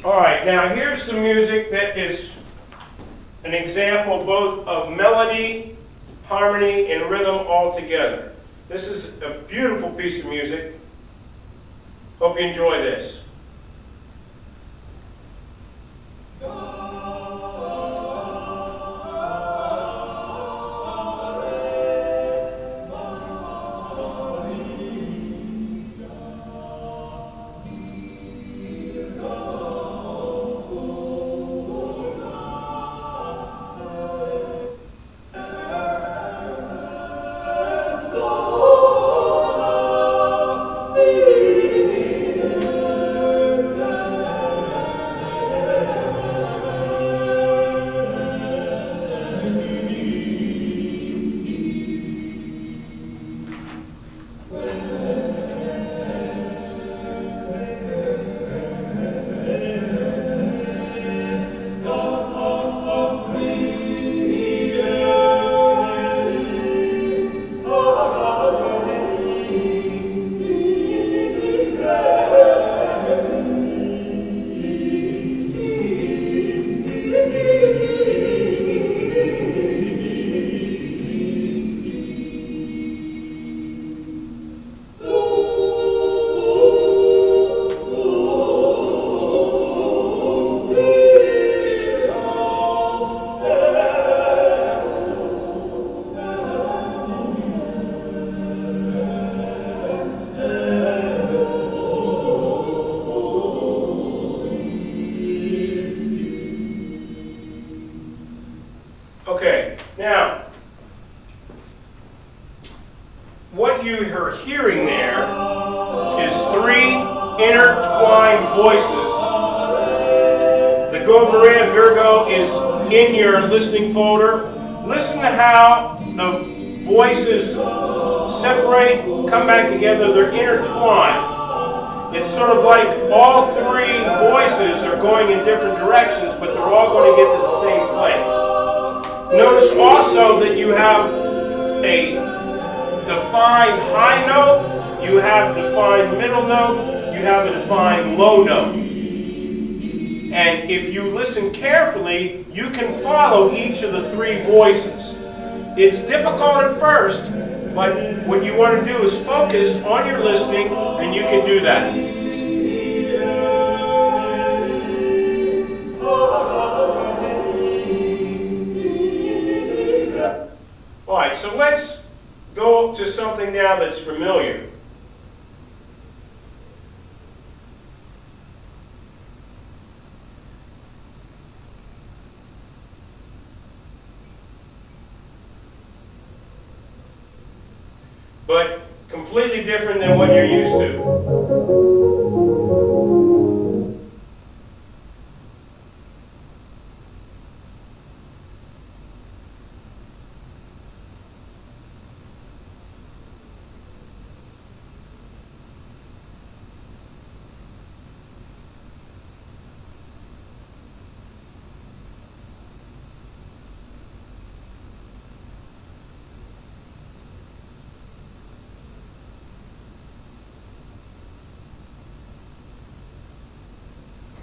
All right, now here's some music that is an example both of melody, harmony, and rhythm all together. This is a beautiful piece of music. Hope you enjoy this. Okay, now, what you are hearing there is three intertwined voices. The Go Maria Virgo is in your listening folder. Listen to how the voices separate, come back together, they're intertwined. It's sort of like all three voices are going in different directions, but they're all going to get to the same place. Notice also that you have a defined high note, you have defined middle note, you have a defined low note. And if you listen carefully, you can follow each of the three voices. It's difficult at first, but what you want to do is focus on your listening, and you can do that. Alright, so let's go to something now that's familiar. But completely different than what you're used to.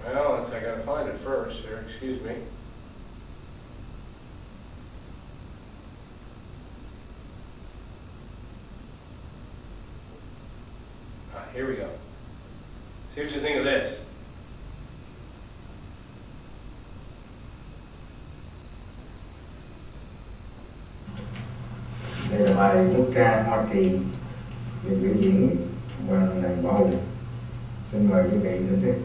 Well, if I gotta find it first there, excuse me. Here we go. See what you think of this. Đây là bài quốc ca Hoa Kỳ được biểu diễn bằng đàn bầu. Xin mời quý vị thưởng thức.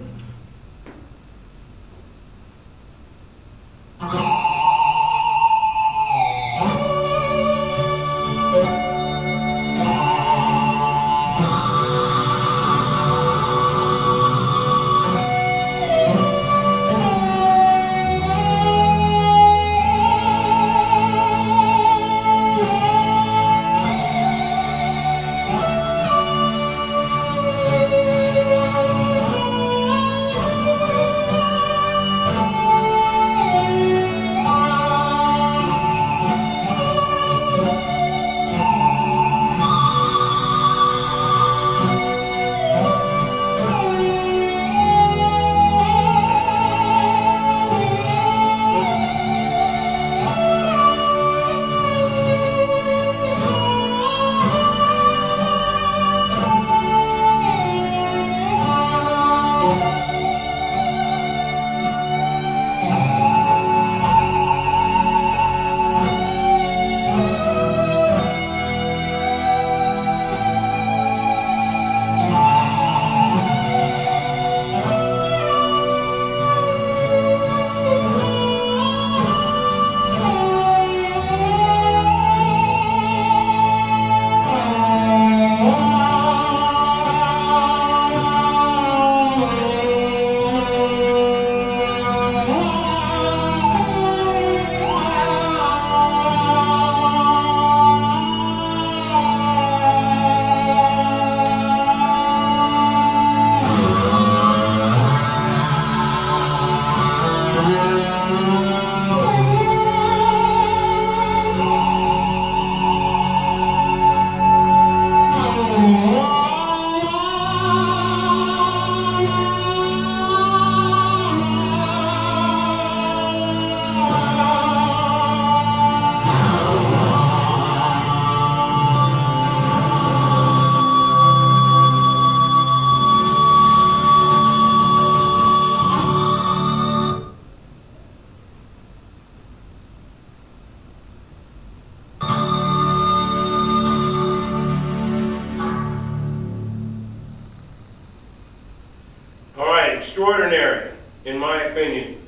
extraordinary, in my opinion.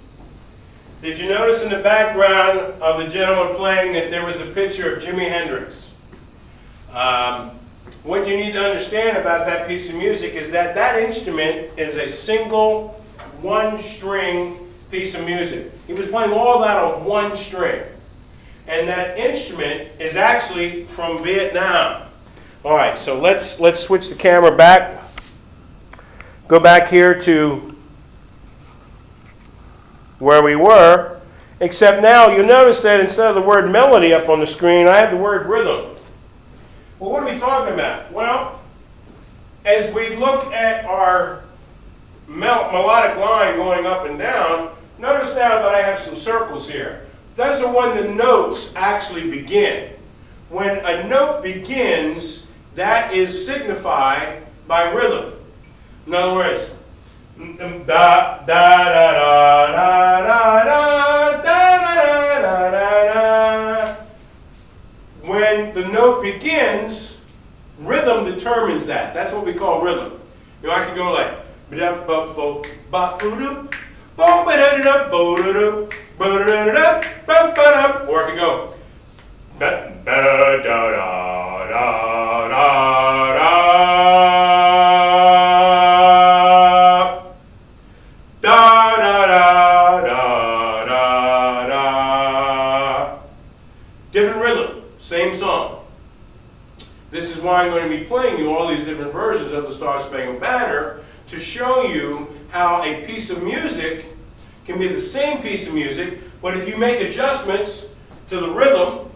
Did you notice in the background of the gentleman playing that there was a picture of Jimi Hendrix? What you need to understand about that piece of music is that that instrument is a single, one-string piece of music. He was playing all that on one string. And that instrument is actually from Vietnam. All right, so let's switch the camera back. Go back here to where we were. Except now you'll notice that instead of the word melody up on the screen, I have the word rhythm. Well, what are we talking about? Well, as we look at our melodic line going up and down, notice now that I have some circles here. Those are when the notes actually begin. When a note begins, that is signified by rhythm. In other words, da da da da da da da da da. When the note begins, rhythm determines that. That's what we call rhythm. You know, I could go like or I could go different rhythm, same song. This is why I'm going to be playing you all these different versions of the Star Spangled Banner to show you how a piece of music can be the same piece of music, but if you make adjustments to the rhythm,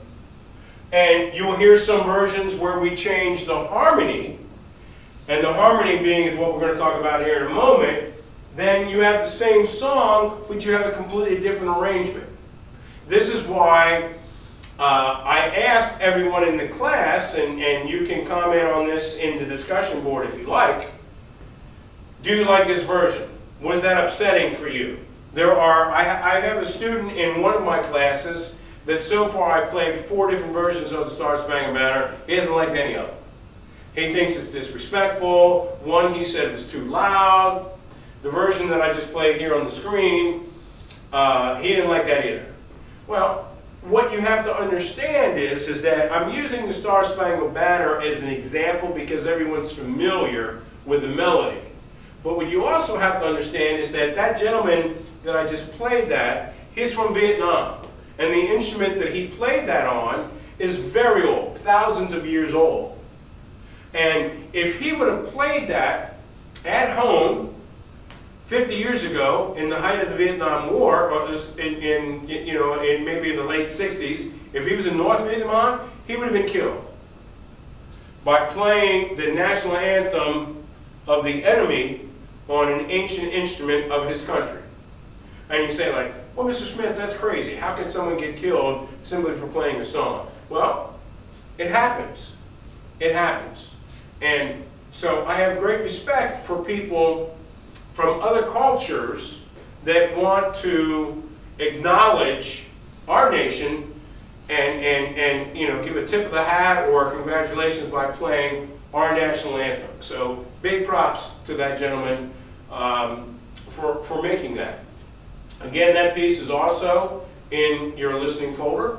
and you'll hear some versions where we change the harmony, and the harmony being is what we're going to talk about here in a moment, then you have the same song, but you have a completely different arrangement. This is why I asked everyone in the class, and you can comment on this in the discussion board if you like, do you like this version? Was that upsetting for you? I have a student in one of my classes that so far I've played 4 different versions of the Star Spangled Banner. He hasn't liked any of them. He thinks it's disrespectful. One he said was too loud. The version that I just played here on the screen, he didn't like that either. Well, what you have to understand is that I'm using the Star Spangled Banner as an example because everyone's familiar with the melody. But what you also have to understand is that that gentleman that I just played that, he's from Vietnam. And the instrument that he played that on is very old, thousands of years old. And if he would have played that at home 50 years ago, in the height of the Vietnam War, or in maybe in the late 60s, if he was in North Vietnam, he would have been killed by playing the national anthem of the enemy on an ancient instrument of his country. And you say like, well, Mr. Smith, that's crazy. How can someone get killed simply for playing a song? Well, it happens. It happens. And so I have great respect for people from other cultures that want to acknowledge our nation and give a tip of the hat or congratulations by playing our national anthem. So big props to that gentleman for making that. Again, that piece is also in your listening folder.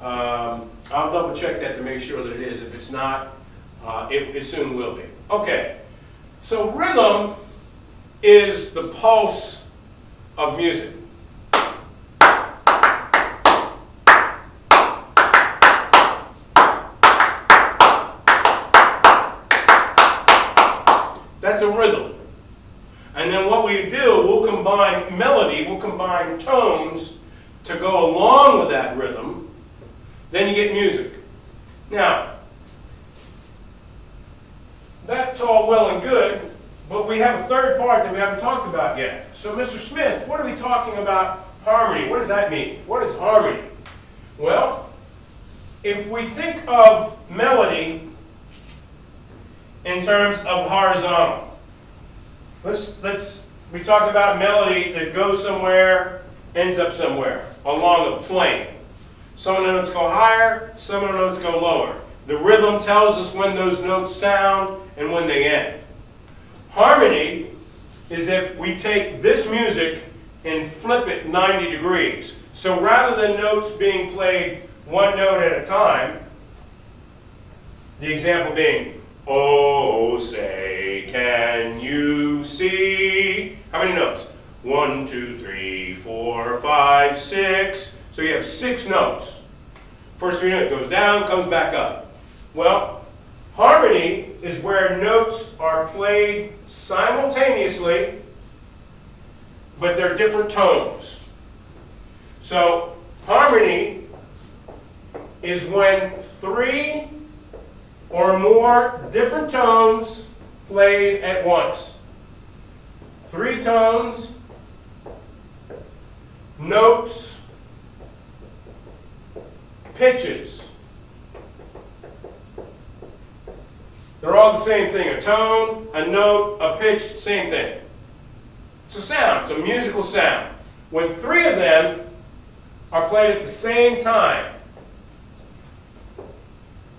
I'll double check that to make sure that it is. If it's not, it soon will be. Okay, so rhythm is the pulse of music. That's a rhythm. And then what we do, we'll combine melody, we'll combine tones to go along with that rhythm. Then you get music. Now, that's all well and good, but we have a third part that we haven't talked about yet. So, Mr. Smith, what are we talking about harmony? What does that mean? What is harmony? Well, if we think of melody in terms of horizontal, we talk about melody that goes somewhere, ends up somewhere, along a plane. Some of the notes go higher, some of the notes go lower. The rhythm tells us when those notes sound and when they end. Harmony is if we take this music and flip it 90 degrees. So rather than notes being played one note at a time, the example being, oh, say, can you see? How many notes? 1, 2, 3, 4, 5, 6. So you have 6 notes. First 3 notes goes down, comes back up. Well, harmony is where notes are played simultaneously, but they're different tones. So harmony is when 3 or more different tones played at once. 3 tones, notes, pitches. They're all the same thing. A tone, a note, a pitch, same thing. It's a sound. It's a musical sound. When 3 of them are played at the same time,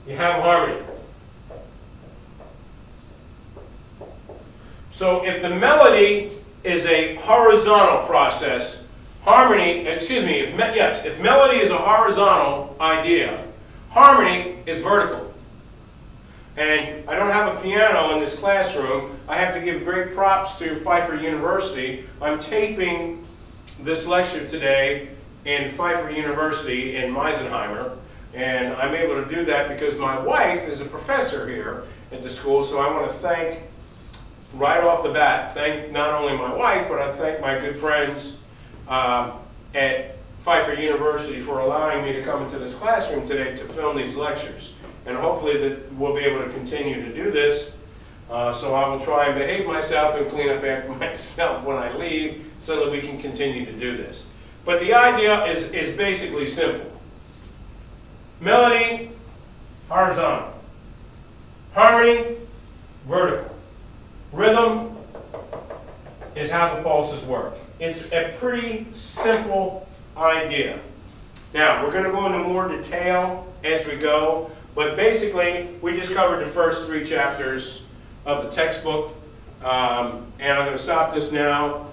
you have harmony. So if the melody is a horizontal process, if melody is a horizontal idea, harmony is vertical. And I don't have a piano in this classroom. I have to give great props to Pfeiffer University. I'm taping this lecture today in Pfeiffer University in Meisenheimer. And I'm able to do that because my wife is a professor here at the school. So I want to thank, right off the bat, thank not only my wife, but I thank my good friends at Pfeiffer University for allowing me to come into this classroom today to film these lectures. And hopefully that we'll be able to continue to do this. So I will try and behave myself and clean up after myself when I leave so that we can continue to do this. But the idea is basically simple. Melody, horizontal. Harmony, vertical. Rhythm is how the pulses work. It's a pretty simple idea. Now, we're going to go into more detail as we go, but basically, we just covered the first 3 chapters of the textbook, and I'm going to stop this now.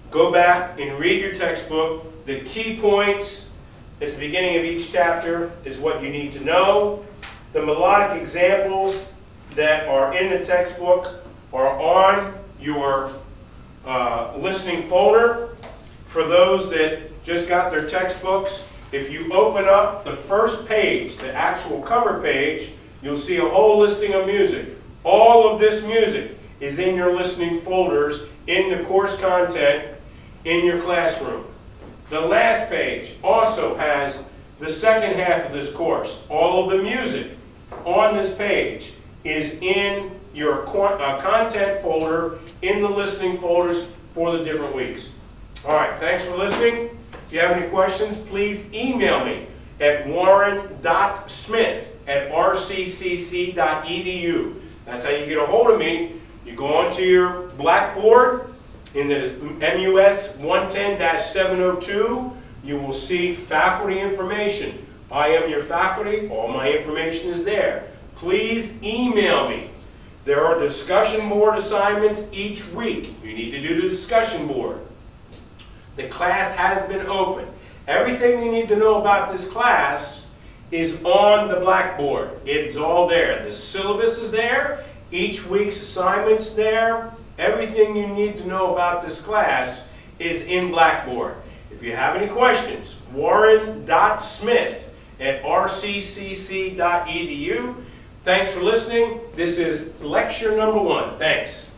Go back and read your textbook. The key points at the beginning of each chapter is what you need to know. The melodic examples that are in the textbook are on your listening folder. For those that just got their textbooks, if you open up the first page, the actual cover page, you'll see a whole listing of music. All of this music is in your listening folders in the course content in your classroom. The last page also has the second half of this course. All of the music on this page is in your content folder in the listening folders for the different weeks. All right, thanks for listening. If you have any questions, please email me at warren.smith@rccc.edu. That's how you get a hold of me. You go onto your Blackboard in the MUS 110-702. You will see faculty information. I am your faculty. All my information is there. Please email me. There are discussion board assignments each week. You need to do the discussion board. The class has been open. Everything you need to know about this class is on the Blackboard. It's all there. The syllabus is there. Each week's assignment's there. Everything you need to know about this class is in Blackboard. If you have any questions, warren.smith@rccc.edu. Thanks for listening. This is lecture number 1. Thanks.